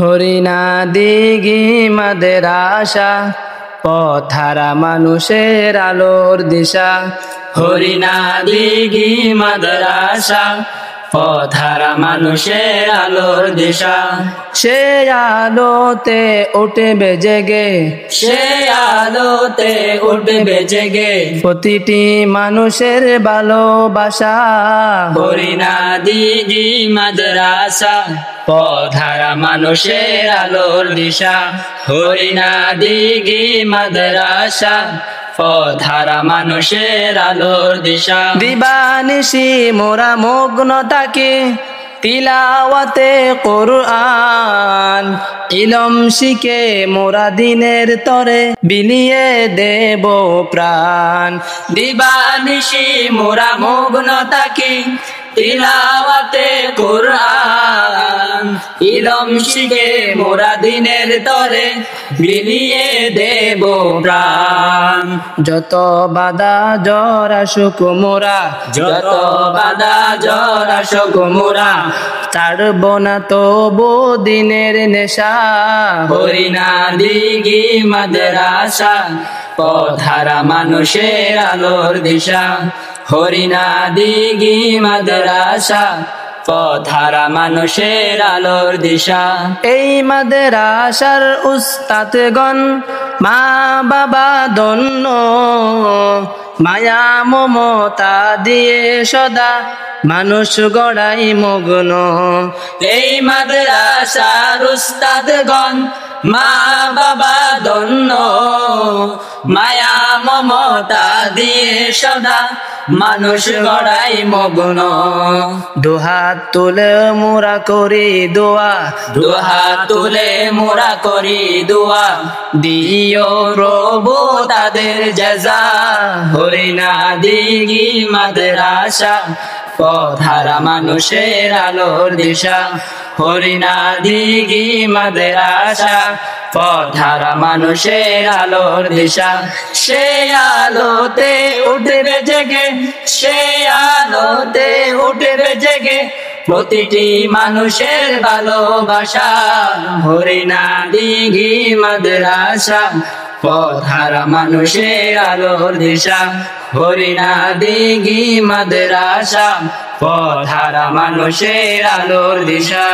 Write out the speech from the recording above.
হরিণা দিঘি মাদ্রাসা পথহারা মানুষের আলোর দিশা। হরিণা দিঘি মাদ্রাসা পথহারা মানুষের আলোর দিশা। সে আলোতে উঠবে জেগে, সে আলোতে উঠবে জেগে প্রতিটি মানুষের ভালোবাসা। হরিণা দিঘি মাদ্রাসা পথহারা মানুষের আলোর দিশা। হরিণা দিঘি মাদ্রাসা পথহারা মানুষের আলোর দিশা। দিবানিশি মোরা মগ্ন থাকি তিলাওয়াতে কোরআন, ইলম শিখে মোরা দিনের তরে বিলিয়ে দেব প্রাণ। দিবানিশি মোরা মগ্ন থাকি তিলাওয়াতে কোরআন, ইলম শিখে মোরা দিনের তরে বিলিয়ে দেব প্রাণ। যত বাধা জ্বর আসুক মোরা, যত বাধা জ্বর আসুক মোরা ছাড়ব না তবু দিনের নেশা। হরিণা দিঘি মাদ্রাসা পথহারা মানুষের আলোর দিশা। হরিণা দিঘি মাদ্রাসা পথহারা মানুষের আলোর দিশা। এই মাদ্রাসার উস্তাদগণ মা বাবা ধন্য, মায়া মমতা দিয়ে সদা মানুষ গড়াই মগ্ন। এই মাদ্রাসার উস্তাদগণ মা বাবা ধন্য, মায়া মমতা দিয়ে সদা মানুষ গড়াই মগ্ন। দুহাত তুলে মোরা করি দোয়া, দুহাত তুলে মোরা করি দোয়া, দিও প্রভু তাদের জাযা। হরিণা দিঘি মাদ্রাসা পথহারা মানুষের আলোর দিশা। হরিণা দিঘি মাদ্রাসা পথহারা মানুষের আলোর দিশা। সে আলোতে উঠবে জেগে, সে আলোতে উঠবে জেগে প্রতিটি মানুষের ভালোবাসা। হরিণা দিঘি মাদ্রাসা পথহারা মানুষের আলোর দিশা। হরিণা দিঘি মাদ্রাসা পথহারা মানুষের আলোর দিশা।